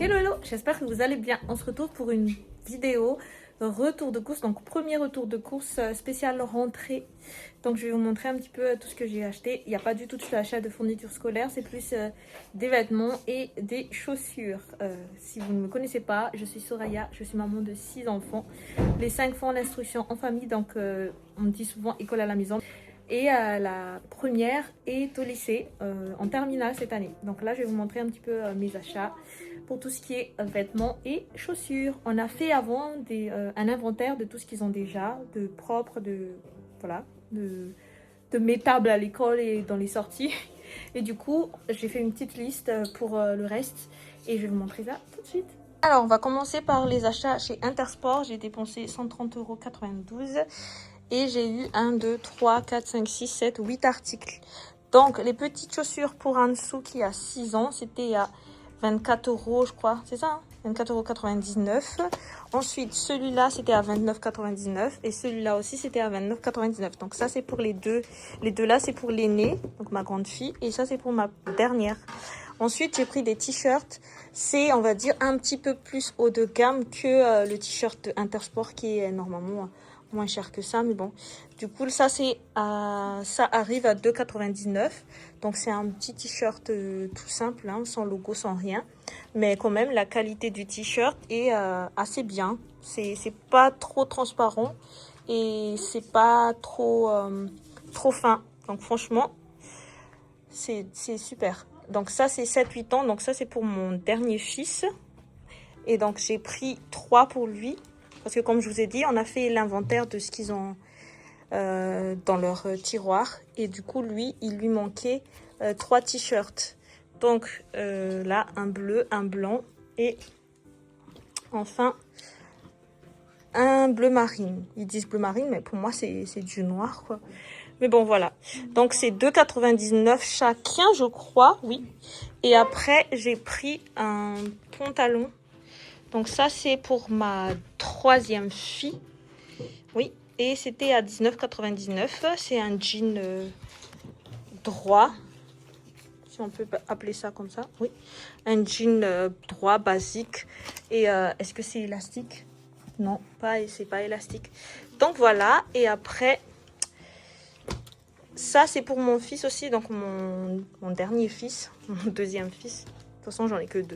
Hello, hello, j'espère que vous allez bien. On se retrouve pour une vidéo retour de course, donc premier retour de course spécial rentrée. Donc je vais vous montrer un petit peu tout ce que j'ai acheté. Il n'y a pas du tout de achat de fournitures scolaires, c'est plus des vêtements et des chaussures. Si vous ne me connaissez pas, je suis Soraya, je suis maman de 6 enfants. Les 5 font l'instruction en famille, donc on me dit souvent école à la maison. Et la première est au lycée, en terminale cette année. Donc là, je vais vous montrer un petit peu mes achats pour tout ce qui est vêtements et chaussures. On a fait avant un inventaire de tout ce qu'ils ont déjà, de propre, voilà, de mettables à l'école et dans les sorties. Et du coup, j'ai fait une petite liste pour le reste et je vais vous montrer ça tout de suite. Alors, on va commencer par les achats chez Intersport. J'ai dépensé 130,92 € et j'ai eu 1, 2, 3, 4, 5, 6, 7, 8 articles. Donc, les petites chaussures pour Ansu qui a 6 ans, c'était à 24 € je crois, c'est ça, hein, 24,99 €. Ensuite, celui-là, c'était à 29,99 € et celui-là aussi, c'était à 29,99 €. Donc ça, c'est pour les deux. Les deux là, c'est pour l'aînée, donc ma grande fille, et ça, c'est pour ma dernière. Ensuite, j'ai pris des t-shirts. C'est, on va dire, un petit peu plus haut de gamme que le t-shirt Intersport qui est normalement moins cher que ça, mais bon. Du coup, ça arrive à 2,99 €. Donc, c'est un petit t-shirt tout simple, hein, sans logo, sans rien. Mais quand même, la qualité du t-shirt est assez bien. C'est pas trop transparent et c'est pas trop fin. Donc, franchement, c'est super. Donc, ça, c'est 7-8 ans. Donc, ça, c'est pour mon dernier fils. Et donc, j'ai pris 3 pour lui. Parce que comme je vous ai dit, on a fait l'inventaire de ce qu'ils ont dans leur tiroir. Et du coup, il lui manquait 3 t-shirts. Donc là, un bleu, un blanc et enfin un bleu marine. Ils disent bleu marine, mais pour moi, c'est du noir, quoi. Mais bon, voilà. Donc, c'est 2,99 € chacun, je crois, oui. Et après, j'ai pris un pantalon. Donc ça, c'est pour ma troisième fille. Oui, et c'était à 19,99 €. C'est un jean droit, si on peut appeler ça comme ça. Oui, un jean droit, basique. Et est-ce que c'est élastique? Non, c'est pas élastique. Donc voilà, et après, ça c'est pour mon fils aussi. Donc mon dernier fils, mon deuxième fils. De toute façon, j'en ai que 2.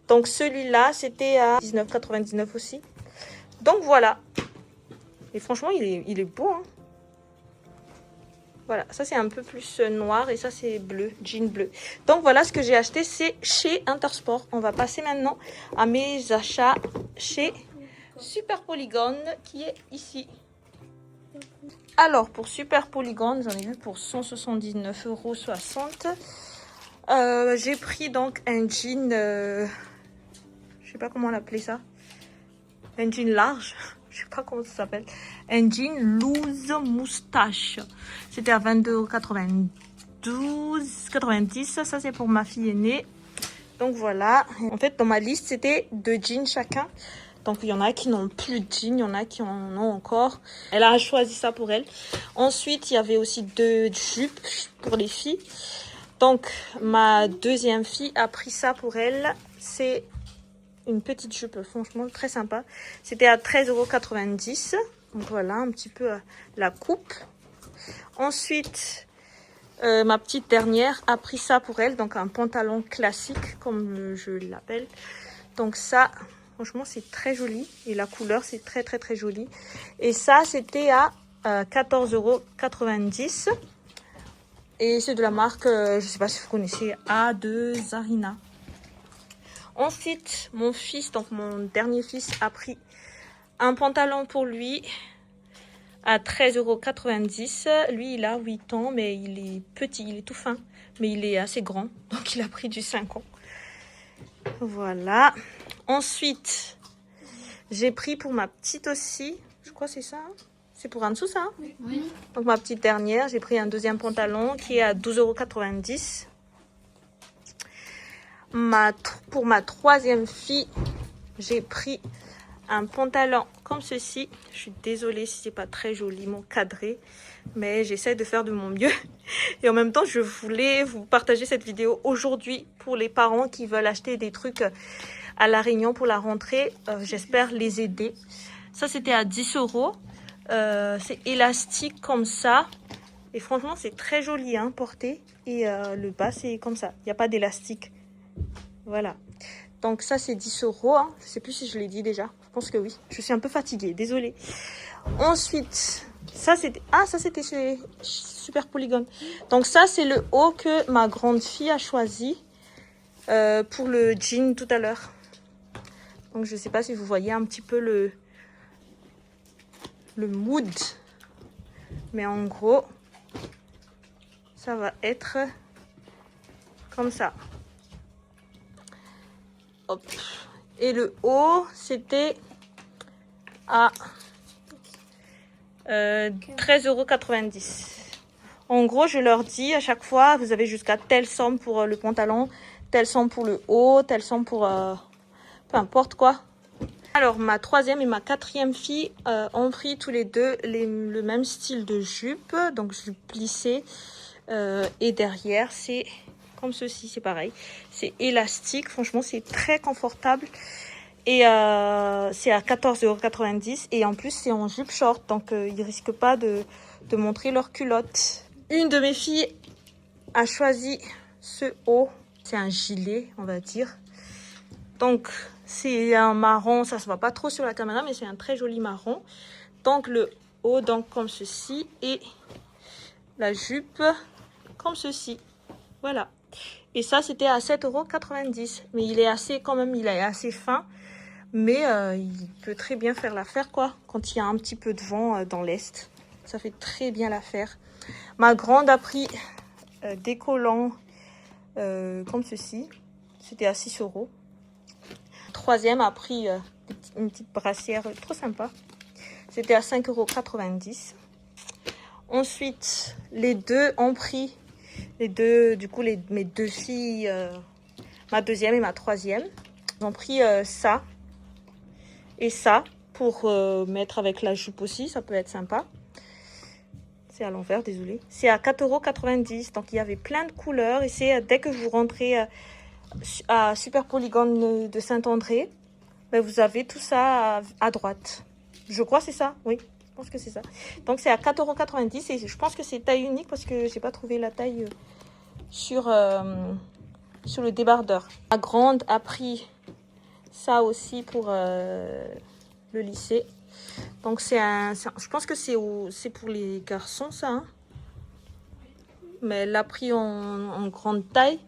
Donc celui-là, c'était à 19,99 € aussi. Donc voilà. Et franchement, il est beau. Hein. Voilà, ça c'est un peu plus noir et ça c'est bleu, jean bleu. Donc voilà ce que j'ai acheté, c'est chez Intersport. On va passer maintenant à mes achats chez Super Polygone qui est ici. Alors pour Super Polygone, j'en ai vu pour 179,60 €. J'ai pris donc un jean, je sais pas comment l'appeler ça, un jean large, je sais pas comment ça s'appelle, un jean loose moustache. C'était à 22,90 €. Ça c'est pour ma fille aînée. Donc voilà, en fait dans ma liste c'était 2 jeans chacun. Donc il y en a qui n'ont plus de jeans, il y en a qui en ont encore. Elle a choisi ça pour elle. Ensuite il y avait aussi 2 jupes pour les filles. Donc ma deuxième fille a pris ça pour elle. C'est une petite jupe, franchement très sympa. C'était à 13,90 €. Donc voilà un petit peu la coupe. Ensuite, ma petite dernière a pris ça pour elle. Donc un pantalon classique comme je l'appelle. Donc ça, franchement c'est très joli. Et la couleur c'est très très très joli. Et ça c'était à 14,90 €. Et c'est de la marque, je ne sais pas si vous connaissez, A de Zarina. Ensuite, mon fils, donc mon dernier fils, a pris un pantalon pour lui à 13,90 €. Lui, il a 8 ans, mais il est petit, il est tout fin. Mais il est assez grand, donc il a pris du 5 ans. Voilà. Ensuite, j'ai pris pour ma petite aussi. Je crois que c'est ça. C'est pour en dessous, ça. Oui. Donc ma petite dernière, j'ai pris un deuxième pantalon qui est à 12,90 €. Pour ma troisième fille, j'ai pris un pantalon comme ceci. Je suis désolée si c'est pas très joliment cadré, mais j'essaie de faire de mon mieux. Et en même temps, je voulais vous partager cette vidéo aujourd'hui pour les parents qui veulent acheter des trucs à La Réunion pour la rentrée. J'espère les aider. Ça, c'était à 10 €. C'est élastique comme ça. Et franchement, c'est très joli hein, porté. Et le bas, c'est comme ça. Il n'y a pas d'élastique. Voilà. Donc ça, c'est 10 €. Hein. Je ne sais plus si je l'ai dit déjà. Je pense que oui. Je suis un peu fatiguée. Désolée. Ensuite, ça, c'était... Ah, ça, c'était chez Super Polygone. Donc ça, c'est le haut que ma grande fille a choisi pour le jean tout à l'heure. Donc, je ne sais pas si vous voyez un petit peu le mood. Mais en gros, ça va être comme ça. Hop. Et le haut, c'était à 13,90 €. En gros, je leur dis à chaque fois, vous avez jusqu'à telle somme pour le pantalon, telle somme pour le haut, telle somme pour... peu importe quoi. Alors, ma troisième et ma quatrième fille ont pris tous les deux le même style de jupe. Donc, jupe plissée. Et derrière, c'est comme ceci, c'est pareil. C'est élastique. Franchement, c'est très confortable. Et c'est à 14,90 €. Et en plus, c'est en jupe short. Donc, ils ne risquent pas de montrer leur culotte. Une de mes filles a choisi ce haut. C'est un gilet, on va dire. Donc, c'est un marron. Ça ne se voit pas trop sur la caméra, mais c'est un très joli marron. Donc, le haut, donc, comme ceci. Et la jupe, comme ceci. Voilà. Et ça, c'était à 7,90 €. Mais il est assez, quand même, il est assez fin. Mais il peut très bien faire l'affaire, quoi. Quand il y a un petit peu de vent dans l'Est. Ça fait très bien l'affaire. Ma grande a pris des collants comme ceci. C'était à 6 €. Troisième a pris une petite brassière trop sympa. C'était à 5,90 €. Ensuite, les deux ont pris, du coup, mes deux filles, ma deuxième et ma troisième, ont pris ça et ça pour mettre avec la jupe aussi. Ça peut être sympa. C'est à l'envers, désolé. C'est à 4,90 €. Donc, il y avait plein de couleurs. Et c'est dès que vous rentrez à Super Polygone de Saint-André, ben, vous avez tout ça à droite. Je crois que c'est ça. Oui, je pense que c'est ça. Donc, c'est à 4,90 € et je pense que c'est taille unique parce que j'ai pas trouvé la taille sur le débardeur. Ma grande a pris ça aussi pour le lycée. Donc, je pense que c'est pour les garçons, ça. Hein. Mais elle l'a pris en grande taille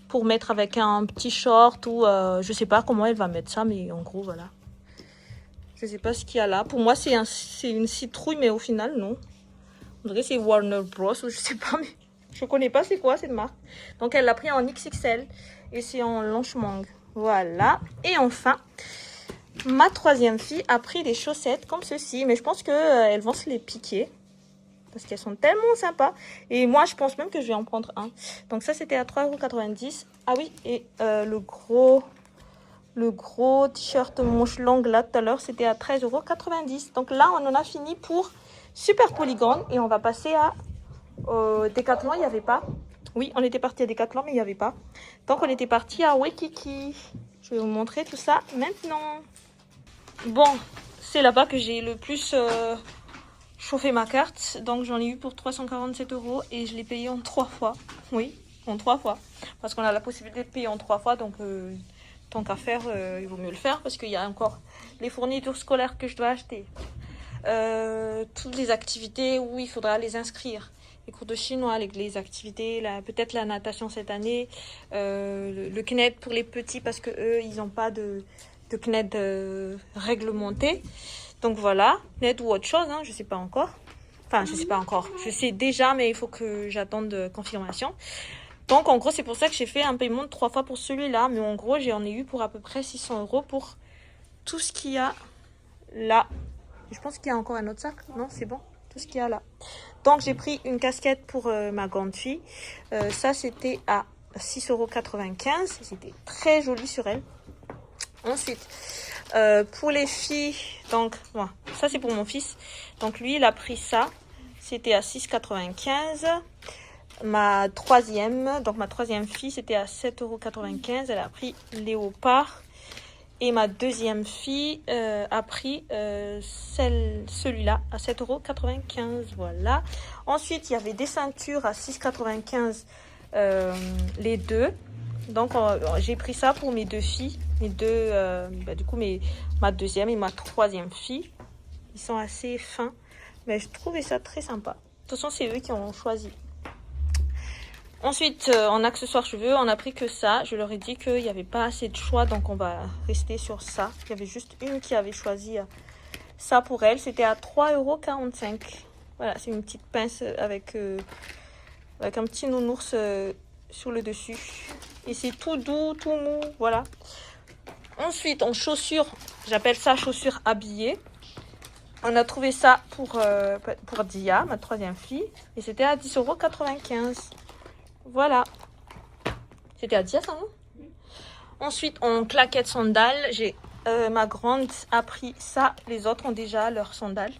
pour mettre avec un petit short ou je sais pas comment elle va mettre ça, mais en gros, voilà. Je sais pas ce qu'il y a là. Pour moi, c'est une citrouille, mais au final, non. On dirait que c'est Warner Bros. Ou je sais pas, mais je connais pas c'est quoi cette marque. Donc, elle l'a pris en XXL et c'est en longe mangue. Voilà. Et enfin, ma troisième fille a pris des chaussettes comme ceci, mais je pense qu'elles vont se les piquer. Parce qu'elles sont tellement sympas. Et moi, je pense même que je vais en prendre un. Donc ça, c'était à 3,90 €. Ah oui, et le gros t-shirt manche longue, là, tout à l'heure, c'était à 13,90 €. Donc là, on en a fini pour Super Polygone. Et on va passer à Decathlon. Il n'y avait pas. Oui, on était parti à Decathlon, mais il n'y avait pas. Donc, on était parti à Waikiki. Je vais vous montrer tout ça maintenant. Bon, c'est là-bas que j'ai le plus... chauffer ma carte, donc j'en ai eu pour 347 € et je l'ai payé en 3 fois. Oui, en 3 fois. Parce qu'on a la possibilité de payer en 3 fois, donc tant qu'à faire, il vaut mieux le faire parce qu'il y a encore les fournitures scolaires que je dois acheter. Toutes les activités où il faudra les inscrire. Les cours de chinois, les activités, peut-être la natation cette année, le CNED pour les petits parce que eux, ils n'ont pas de CNED réglementé. Donc voilà, net ou autre chose, hein, je sais pas encore. Enfin, je sais pas encore. Je sais déjà, mais il faut que j'attende confirmation. Donc en gros, c'est pour ça que j'ai fait un paiement de 3 fois pour celui-là. Mais en gros, j'en ai eu pour à peu près 600 € pour tout ce qu'il y a là. Je pense qu'il y a encore un autre sac. Non, c'est bon. Tout ce qu'il y a là. Donc j'ai pris une casquette pour ma grande fille. Ça, c'était à 6,95 €. C'était très joli sur elle. Ensuite, pour les filles, donc voilà, ça c'est pour mon fils. Donc lui, il a pris ça. C'était à 6,95 €. Ma troisième fille, c'était à 7,95 €. Elle a pris léopard. Et ma deuxième fille a pris celui-là à 7,95 €. Voilà. Ensuite, il y avait des ceintures à 6,95 €, les deux. Donc, j'ai pris ça pour mes deux filles. Du coup, ma deuxième et ma troisième fille. Ils sont assez fins. Mais je trouvais ça très sympa. De toute façon, c'est eux qui ont choisi. Ensuite, en accessoires cheveux, on a pris que ça. Je leur ai dit qu'il n'y avait pas assez de choix, donc on va rester sur ça. Il y avait juste une qui avait choisi ça pour elle. C'était à 3,45 €. Voilà, c'est une petite pince avec un petit nounours sur le dessus. Et c'est tout doux, tout mou, voilà. Ensuite, en chaussures, j'appelle ça chaussures habillées. On a trouvé ça pour Dia, ma troisième fille. Et c'était à 10,95 €. Voilà. C'était à Dia, ça, non? Ensuite, en claquettes sandales, ma grande a pris ça. Les autres ont déjà leurs sandales.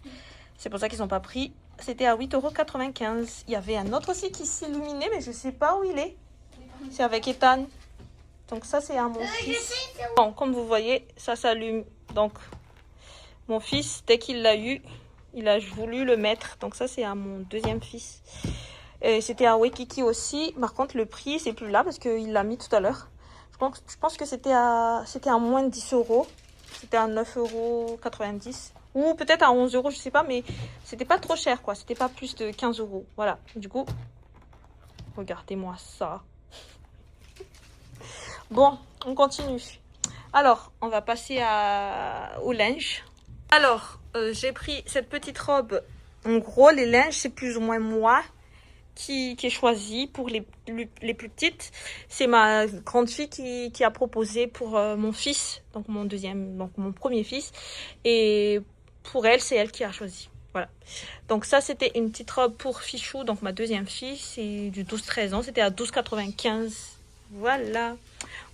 C'est pour ça qu'ils n'ont pas pris. C'était à 8,95 €. Il y avait un autre aussi qui s'illuminait, mais je ne sais pas où il est. C'est avec Ethan. Donc ça, c'est à mon fils. Bon, comme vous voyez, ça s'allume. Donc, mon fils, dès qu'il l'a eu, il a voulu le mettre. Donc ça, c'est à mon deuxième fils. C'était à Waikiki aussi. Par contre, le prix, c'est plus là parce qu'il l'a mis tout à l'heure. Je pense que c'était à moins de 10 €. C'était à 9,90 € ou peut-être à 11 €, je sais pas, mais c'était pas trop cher, quoi. C'était pas plus de 15 €. Voilà. Du coup, regardez-moi ça. Bon, on continue. Alors, on va passer au linge. Alors, j'ai pris cette petite robe. En gros, les linges, c'est plus ou moins moi qui est choisi pour les plus petites. C'est ma grande fille qui a proposé pour mon fils, donc mon premier fils. Et pour elle, c'est elle qui a choisi. Voilà. Donc ça, c'était une petite robe pour Fichou, donc ma deuxième fille. C'est du 12-13 ans. C'était à 12,95 €. Voilà.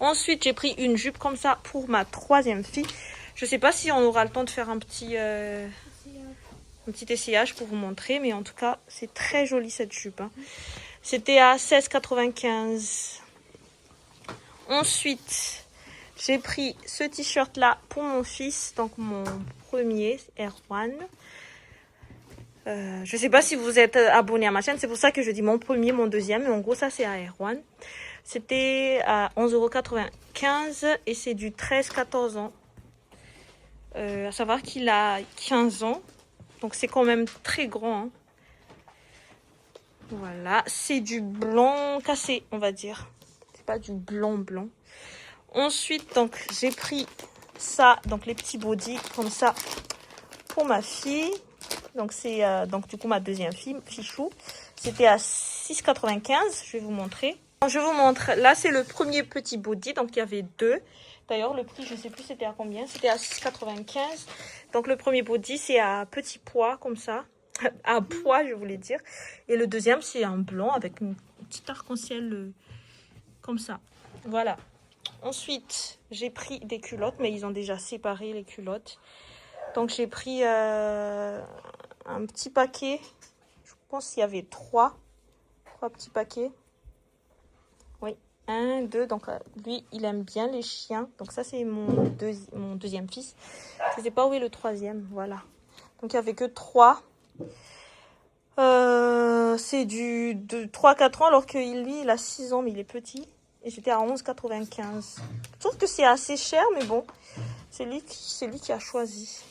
Ensuite, j'ai pris une jupe comme ça pour ma troisième fille. Je sais pas si on aura le temps de faire un petit essayage pour vous montrer, mais en tout cas, c'est très joli cette jupe. Hein. C'était à 16,95 €. Ensuite, j'ai pris ce t-shirt là pour mon fils, donc mon premier, Erwan. Je sais pas si vous êtes abonné à ma chaîne, c'est pour ça que je dis mon premier, mon deuxième, mais en gros ça c'est à Erwan. C'était à 11,95 € et c'est du 13-14 ans. À savoir qu'il a 15 ans, donc c'est quand même très grand. Hein. Voilà, c'est du blanc cassé, on va dire. C'est pas du blanc blanc. Ensuite, donc j'ai pris ça, donc les petits bodys comme ça pour ma fille. Donc c'est donc du coup ma deuxième fille, Fichou. C'était à 6,95 €. Je vais vous montrer. Je vous montre. Là, c'est le premier petit body. Donc il y avait deux. D'ailleurs, le prix, je sais plus c'était à combien. C'était à 6,95 €. Donc le premier body, c'est à petit pois comme ça. À pois, je voulais dire. Et le deuxième, c'est un blanc avec une petite arc-en-ciel comme ça. Voilà. Ensuite, j'ai pris des culottes, mais ils ont déjà séparé les culottes. Donc j'ai pris un petit paquet. Je pense qu'il y avait trois petits paquets. Oui, 1, 2. Donc lui, il aime bien les chiens. Donc ça, c'est mon deuxième fils. Je ne sais pas où est le troisième. Voilà. Donc il n'y avait que 3. C'est de 3-4 ans, alors que lui, il a 6 ans, mais il est petit. Et j'étais à 11,95 €. Je trouve que c'est assez cher, mais bon, c'est lui qui a choisi.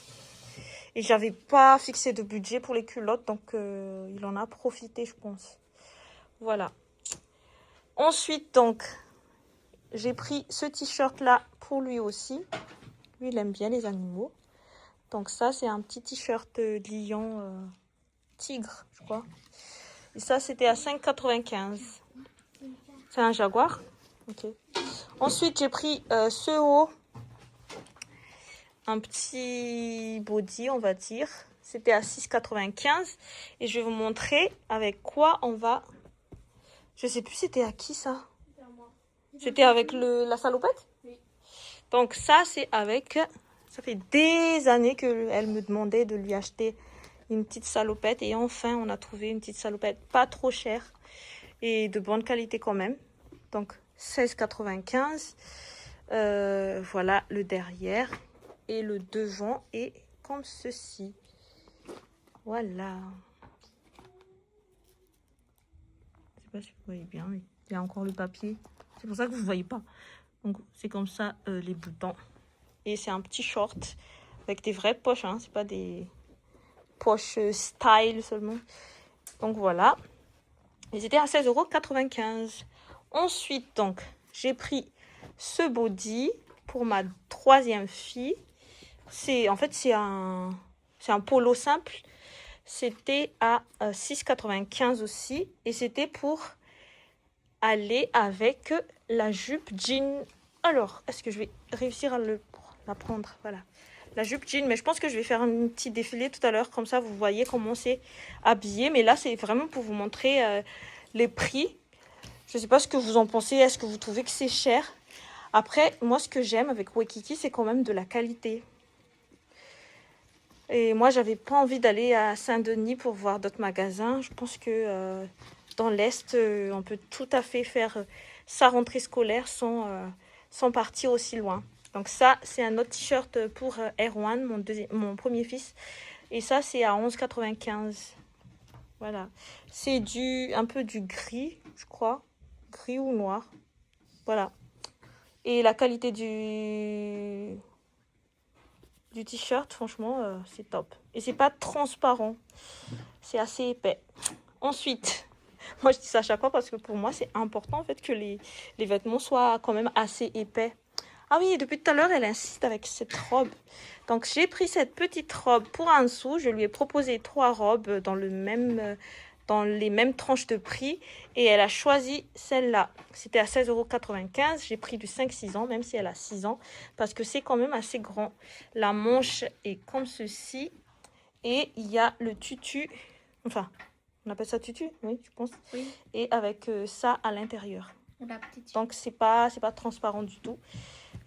Et j'avais pas fixé de budget pour les culottes, donc il en a profité, je pense. Voilà. Ensuite, donc, j'ai pris ce t-shirt-là pour lui aussi. Lui, il aime bien les animaux. Donc ça, c'est un petit t-shirt lion tigre, je crois. Et ça, c'était à 5,95 €. C'est un jaguar. Ok. Ensuite, j'ai pris ce haut. Un petit body, on va dire. C'était à 6,95 €. Et je vais vous montrer avec quoi on va... Je sais plus c'était à qui ça. C'était avec la salopette. Oui. Donc ça, c'est avec... Ça fait des années qu'elle me demandait de lui acheter une petite salopette. Et enfin, on a trouvé une petite salopette pas trop chère et de bonne qualité quand même. Donc 16,95 €. Voilà le derrière. Et le devant est comme ceci. Voilà. Je sais pas si vous voyez bien, mais il y a encore le papier. C'est pour ça que vous ne voyez pas. Donc c'est comme ça les boutons. Et c'est un petit short avec des vraies poches, hein. C'est pas des poches style seulement. Donc voilà. Ils étaient à 16,95 €. Ensuite, donc, j'ai pris ce body pour ma troisième fille. En fait, c'est un polo simple. C'était à 6,95 € aussi. Et c'était pour aller avec la jupe jean. Alors, est-ce que je vais réussir à la prendre? Voilà. La jupe jean, mais je pense que je vais faire un petit défilé tout à l'heure. Comme ça, vous voyez comment c'est habillé. Mais là, c'est vraiment pour vous montrer les prix. Je ne sais pas ce que vous en pensez. Est-ce que vous trouvez que c'est cher? Après, moi, ce que j'aime avec Waikiki, c'est quand même de la qualité. Et moi, j'avais pas envie d'aller à Saint-Denis pour voir d'autres magasins. Je pense que dans l'Est, on peut tout à fait faire sa rentrée scolaire sans partir aussi loin. Donc ça, c'est un autre t-shirt pour Erwan, mon premier fils. Et ça, c'est à 11,95 €. Voilà. C'est un peu du gris, je crois. Gris ou noir. Voilà. Et la qualité du t-shirt, franchement, c'est top. Et c'est pas transparent. C'est assez épais. Ensuite, moi je dis ça à chaque fois parce que pour moi, c'est important en fait que les vêtements soient quand même assez épais. Ah oui, depuis tout à l'heure, elle insiste avec cette robe. Donc, j'ai pris cette petite robe pour en dessous. Je lui ai proposé 3 robes dans les mêmes tranches de prix. Et elle a choisi celle-là. C'était à 16,95 €. J'ai pris du 5-6 ans, même si elle a 6 ans. Parce que c'est quand même assez grand. La manche est comme ceci. Et il y a le tutu. Enfin, on appelle ça tutu, oui, je pense. Oui. Et avec ça à l'intérieur. La petite. Donc, c'est pas transparent du tout.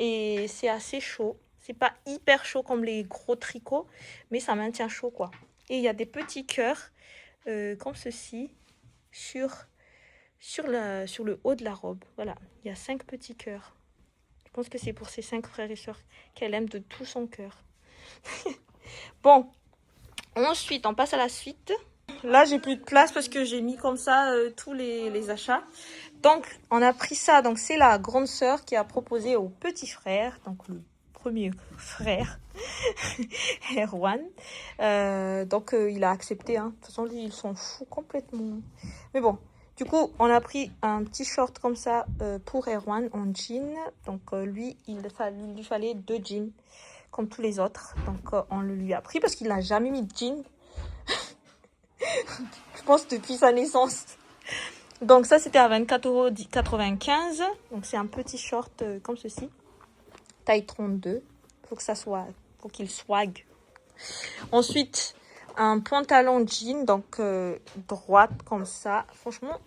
Et c'est assez chaud. C'est pas hyper chaud comme les gros tricots, mais ça maintient chaud, quoi. Et il y a des petits cœurs comme ceci sur le haut de la robe. Voilà, il y a 5 petits cœurs. Je pense que c'est pour ces 5 frères et sœurs qu'elle aime de tout son cœur. Bon, ensuite, on passe à la suite. Là, j'ai plus de place parce que j'ai mis comme ça tous les achats. Donc, on a pris ça. Donc, c'est la grande sœur qui a proposé au petit frère, donc le premier frère, Erwan. Donc, il a accepté. Hein. De toute façon, lui, il s'en fout complètement. Mais bon, du coup, on a pris un petit short comme ça pour Erwan en jean. Donc, lui, il lui fallait 2 jeans, comme tous les autres. Donc, on le lui a pris parce qu'il n'a jamais mis de jean. Je pense depuis sa naissance. Donc ça, c'était à 24,95 €. Donc c'est un petit short comme ceci. Taille 32. Faut qu'il swag. Ensuite, un pantalon jean, donc droite comme ça. Franchement,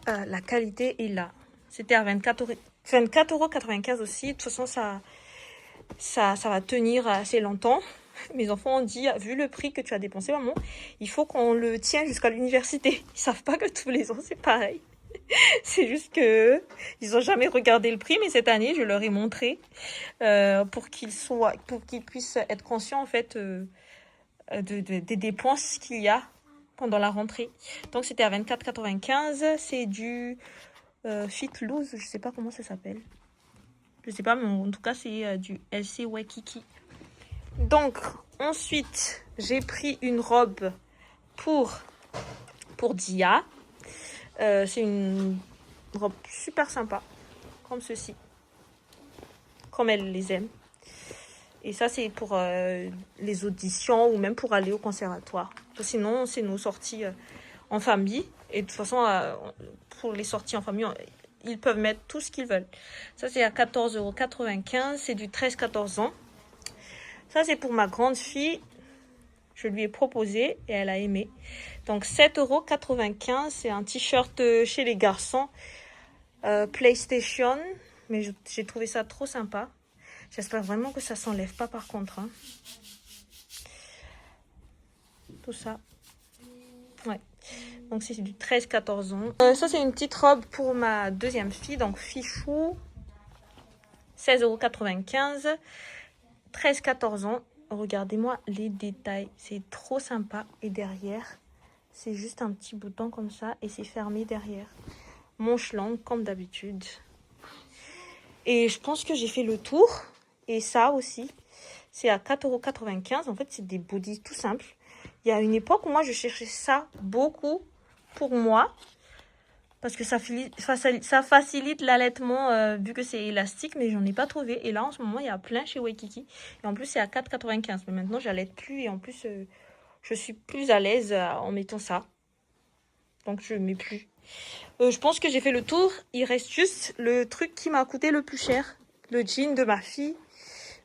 la qualité est là. C'était à 24,95 € aussi. De toute façon, ça va tenir assez longtemps. Mes enfants ont dit, vu le prix que tu as dépensé, maman, il faut qu'on le tienne jusqu'à l'université. Ils savent pas que tous les ans, c'est pareil. C'est juste que ils ont jamais regardé le prix, mais cette année, je leur ai montré pour qu'ils puissent être conscients en fait des dépenses qu'il y a pendant la rentrée. Donc c'était à 24,95 €. C'est du Fit Loose, je sais pas comment ça s'appelle. Je sais pas, mais en tout cas c'est du LC Waikiki. Donc, ensuite, j'ai pris une robe pour Dia. C'est une robe super sympa, comme ceci. Comme elle les aime. Et ça, c'est pour les auditions ou même pour aller au conservatoire. Sinon, c'est nos sorties en famille. Et de toute façon, pour les sorties en famille, ils peuvent mettre tout ce qu'ils veulent. Ça, c'est à 14,95 €. C'est du 13-14 ans. Ça, c'est pour ma grande fille. Je lui ai proposé et elle a aimé. Donc, 7,95 €. C'est un t-shirt chez les garçons. PlayStation. Mais j'ai trouvé ça trop sympa. J'espère vraiment que ça s'enlève pas par contre. Hein. Tout ça. Ouais. Donc c'est du 13-14 ans. Ça c'est une petite robe pour ma deuxième fille. Donc Fichou. 16,95 €. 13-14 ans. Regardez-moi les détails. C'est trop sympa. Et derrière, c'est juste un petit bouton comme ça. Et c'est fermé derrière. Manche longue comme d'habitude. Et je pense que j'ai fait le tour. Et ça aussi, c'est à 4,95 €. En fait, c'est des bodys tout simples. Il y a une époque où moi, je cherchais ça beaucoup pour moi. Parce que ça facilite l'allaitement vu que c'est élastique. Mais j'en ai pas trouvé. Et là, en ce moment, il y a plein chez Waikiki. Et en plus, c'est à 4,95 €. Mais maintenant, j'allaite plus. Et en plus, je suis plus à l'aise en mettant ça. Donc, je ne mets plus. Je pense que j'ai fait le tour. Il reste juste le truc qui m'a coûté le plus cher. Le jean de ma fille.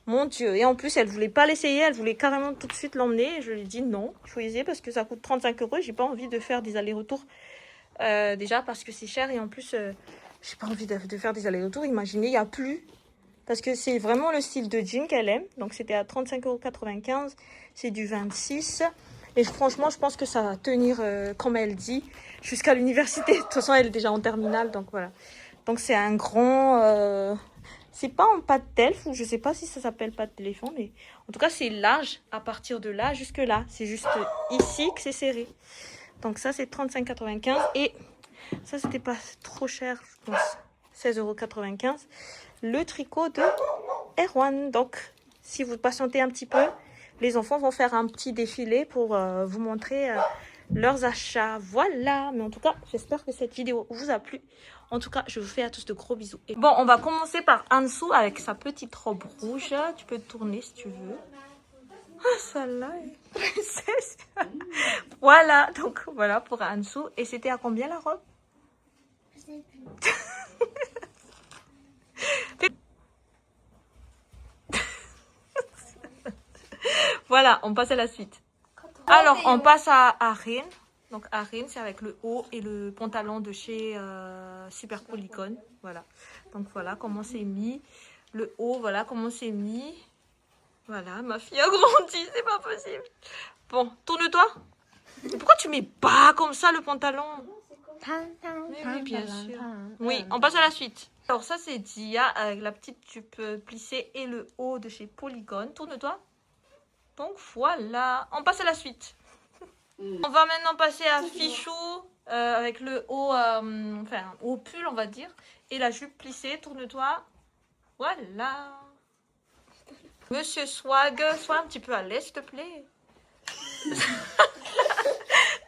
Mon Dieu. Et en plus, elle voulait pas l'essayer. Elle voulait carrément tout de suite l'emmener. Je lui ai dit non. Il faut essayer parce que ça coûte 35 €. J'ai pas envie de faire des allers-retours. Déjà parce que c'est cher. Et en plus, j'ai pas envie de faire des allers-retours. Imaginez, il n'y a plus. Parce que c'est vraiment le style de jean qu'elle aime. Donc, c'était à 35,95 €. C'est du 26. Et franchement, je pense que ça va tenir, comme elle dit, jusqu'à l'université. De toute façon, elle est déjà en terminale. Donc, voilà. Donc, c'est un grand... c'est pas en pâte d'elfe, ou je sais pas si ça s'appelle pâte d'éléphant. Mais en tout cas, c'est large à partir de là jusque là. C'est juste ici que c'est serré. Donc, ça, c'est 35,95 €. Et ça, c'était pas trop cher, je pense. 16,95 €. Le tricot de Erwan. Donc, si vous patientez un petit peu, les enfants vont faire un petit défilé pour vous montrer leurs achats. Voilà. Mais en tout cas, j'espère que cette vidéo vous a plu. En tout cas, je vous fais à tous de gros bisous. Et bon, on va commencer par Ansu avec sa petite robe rouge. Tu peux tourner si tu veux. Ah, celle-là est princesse. Voilà. Donc, voilà pour Ansu. Et c'était à combien la robe? Voilà, on passe à la suite. Alors, on passe à Arin. Donc, Arin, c'est avec le haut et le pantalon de chez Super Polygon. Voilà. Donc, voilà comment c'est mis. Le haut, voilà comment c'est mis. Voilà, ma fille a grandi, c'est pas possible. Bon, tourne-toi. Pourquoi tu mets pas comme ça le pantalon? Oui, bien sûr. Oui, on passe à la suite. Alors, ça, c'est Dia avec la petite jupe plissée et le haut de chez Polygon. Tourne-toi. Donc voilà, on passe à la suite. On va maintenant passer à Fichou avec le haut, enfin au pull on va dire, et la jupe plissée. Tourne-toi. Voilà. Monsieur Swag, sois un petit peu à l'aise s'il te plaît.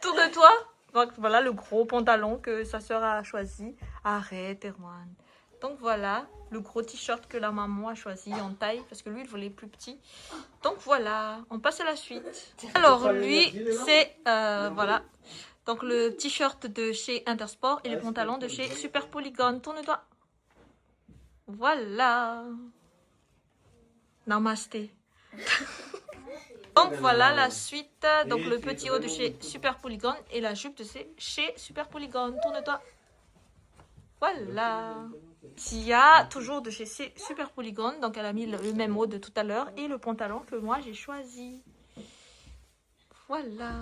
Tourne-toi. Donc voilà le gros pantalon que sa soeur a choisi. Arrête Erwan. Donc voilà, le gros t-shirt que la maman a choisi en taille, parce que lui, il voulait plus petit. Donc voilà, on passe à la suite. Alors lui, c'est, voilà, donc le t-shirt de chez Intersport et le pantalon de chez Super Polygon. Tourne-toi. Voilà. Namasté. Donc voilà la suite. Donc le petit haut de chez Super Polygon et la jupe de chez Super Polygon. Tourne-toi. Voilà. Tia, toujours de chez Super Polygon. Donc elle a mis le même haut de tout à l'heure et le pantalon que moi j'ai choisi. Voilà.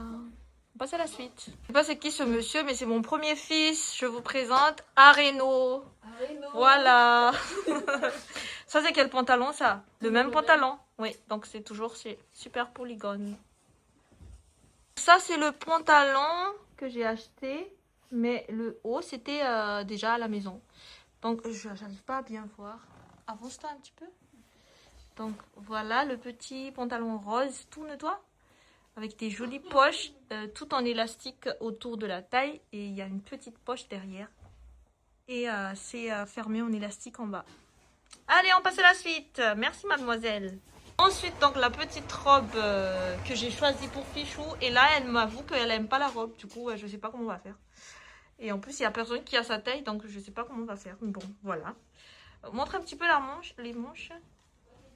On passe à la suite. Je sais pas c'est qui ce monsieur, mais c'est mon premier fils. Je vous présente Areno. Voilà. Ça c'est quel pantalon ça? Le même pantalon. Oui, donc c'est toujours chez Super Polygon. Ça c'est le pantalon que j'ai acheté. Mais le haut c'était déjà à la maison. Donc j'arrive pas à bien voir. Avance-toi un petit peu. Donc voilà le petit pantalon rose. Tourne-toi. Avec des jolies poches, tout en élastique autour de la taille. Et il y a une petite poche derrière. Et c'est fermé en élastique en bas. Allez, on passe à la suite. Merci mademoiselle. Ensuite, donc la petite robe que j'ai choisie pour Fichou. Et là, elle m'avoue qu'elle aime pas la robe. Du coup, je sais pas comment on va faire. Et en plus, il y a personne qui a sa taille. Donc, je sais pas comment on va faire. Mais bon, voilà. Montre un petit peu les manches.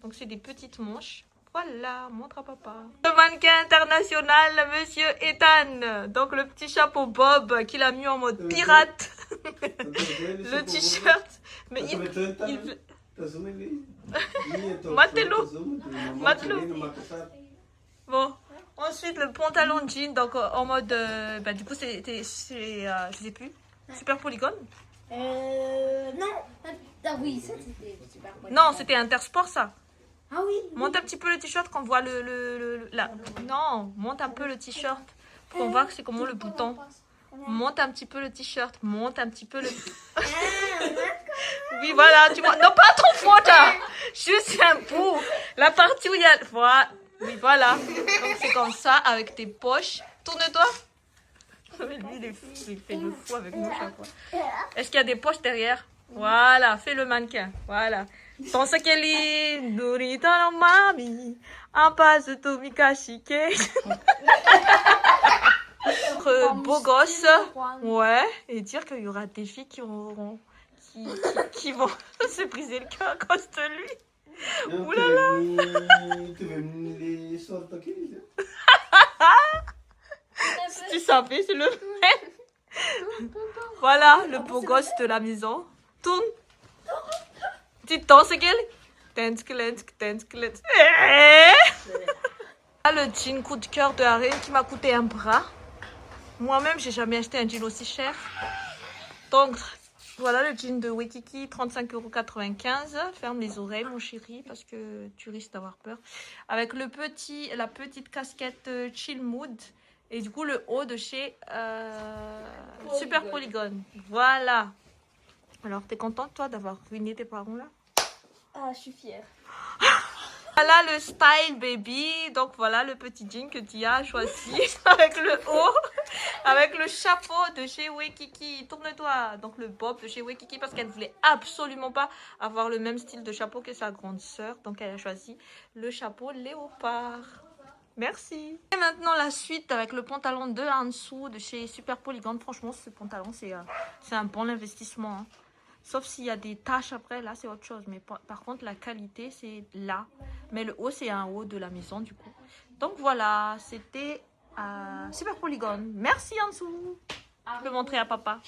Donc, c'est des petites manches. Voilà, montre à papa. Le mannequin international, monsieur Ethan. Donc le petit chapeau Bob qu'il a mis en mode pirate. Le t-shirt. Mais il... Matelot. Matelot. Bon. Ensuite, le pantalon jean, donc en mode... bah, du coup, je sais plus. Super polygone. Non. Ah oui, ça c'était super polygone. Non, c'était Intersport, ça. Ah oui. Monte un petit peu le t-shirt qu'on voit là. Non, monte un peu le t-shirt pour qu'on voit que c'est comment le bouton. Monte un petit peu le t-shirt. Monte un petit peu le... Oui, voilà. Tu vois. Non, pas trop fort, là. Juste un bout. La partie où il y a... Voilà. Oui, voilà. Donc c'est comme ça, avec tes poches. Tourne-toi. Lui, il fait le fou avec nous chaque fois. Est-ce qu'il y a des poches derrière? Voilà, fais le mannequin. Voilà. Danse Kelly, Dorita no mami, en passe de Tomika Shike. Beau gosse. Ouais. Et dire qu'il y aura des filles qui vont se briser le cœur à cause de lui. Ouh là là. Si tu savais, c'est le même. Voilà, le beau gosse de la maison. Tourne. Petite danse, Ah, le jean coup de cœur de Harry qui m'a coûté un bras. Moi-même, j'ai jamais acheté un jean aussi cher. Donc, voilà le jean de Waikiki, 35,95 €. Ferme les oreilles, mon chéri, parce que tu risques d'avoir peur. Avec la petite casquette Chill Mood. Et du coup, le haut de chez Super Polygone. Voilà. Alors, t'es contente, toi, d'avoir ruiné tes parents, là? Ah, je suis fière. Voilà le style, baby. Donc, voilà le petit jean que Tia a choisi avec le haut. Avec le chapeau de chez Waikiki. Tourne-toi. Donc, le bob de chez Waikiki, parce qu'elle voulait absolument pas avoir le même style de chapeau que sa grande sœur. Donc, elle a choisi le chapeau léopard. Merci. Et maintenant la suite avec le pantalon de Hansu de chez Super Polygone. Franchement, ce pantalon, c'est un bon investissement. Hein. Sauf s'il y a des taches après, là, c'est autre chose. Mais par contre, la qualité, c'est là. Mais le haut, c'est un haut de la maison, du coup. Donc voilà, c'était Super Polygone. Merci Hansu. Je peux montrer à papa.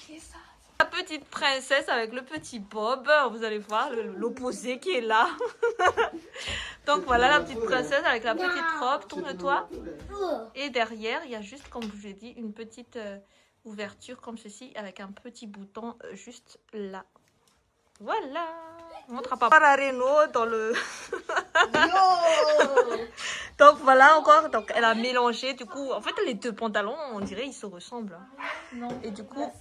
La petite princesse avec le petit bob. Vous allez voir l'opposé qui est là. Donc voilà la petite princesse avec la petite robe, tourne-toi. Et derrière, il y a juste, comme je vous ai dit, une petite ouverture comme ceci avec un petit bouton juste là. Voilà. On montre à papa Reno dans le... Donc voilà encore, donc elle a mélangé du coup, en fait les deux pantalons, on dirait ils se ressemblent. Non. Et du coup,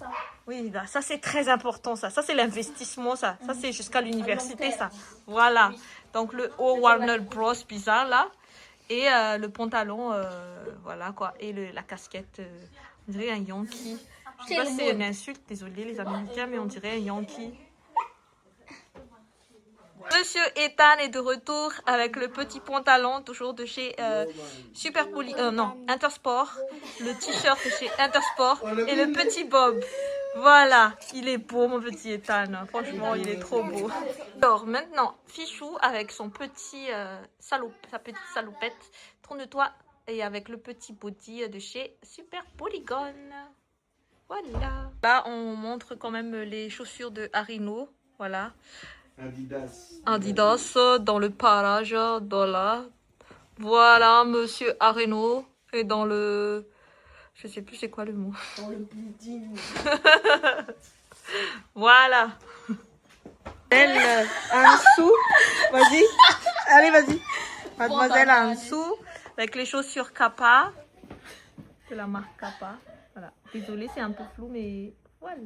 oui, là, ça c'est très important ça c'est l'investissement ça c'est jusqu'à l'université ça. Voilà. Donc le haut Warner Bros bizarre là et le pantalon voilà quoi et la casquette on dirait un Yankee. Je sais pas si c'est une insulte, désolé les Américains mais on dirait un Yankee. Monsieur Ethan est de retour avec le petit pantalon toujours de chez Super Poly, non, Intersport, le t-shirt de chez Intersport et le petit bob. Voilà, il est beau mon petit Ethan, franchement il est trop beau. Alors maintenant, Fichou avec son petit sa petite salopette, tourne-toi et avec le petit body de chez Super Polygone. Voilà. Là on montre quand même les chaussures de Harino, voilà. Adidas dans le parage, dans là. Voilà, monsieur Areno est dans le... Je sais plus c'est quoi le mot. Dans le building. Voilà. Elle, Hansu. Vas-y. Allez, vas-y. Mademoiselle Hansu. Avec les chaussures Kappa. De la marque Kappa. Voilà. Désolée, c'est un peu flou, mais voilà.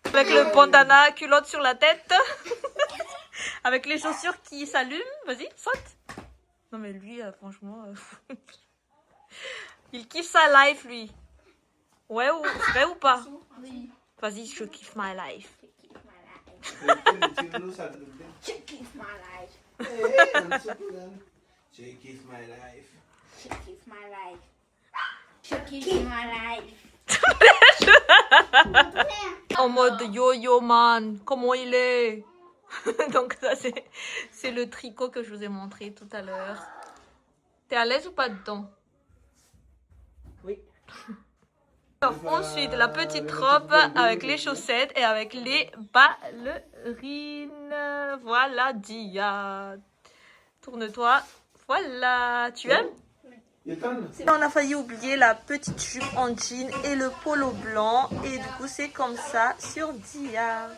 Avec le bandana culotte sur la tête. Avec les chaussures qui s'allument. Vas-y, saute. Non mais lui, franchement... il kiffe sa life, lui. Ouais, vrai ou pas? Oui. Vas-y, je kiffe my life. Je kiffe my life. Je kiffe my life. Je kiffe my life. Je kiffe my life. En mode yo-yo man, comment il est? Donc ça c'est le tricot que je vous ai montré tout à l'heure. T'es à l'aise ou pas dedans? Oui. Ensuite, la petite robe avec les chaussettes et avec les ballerines. Voilà, Dia. Tourne-toi. Voilà. Tu aimes? On a failli oublier la petite jupe en jean et le polo blanc. Et du coup, c'est comme ça sur Dia.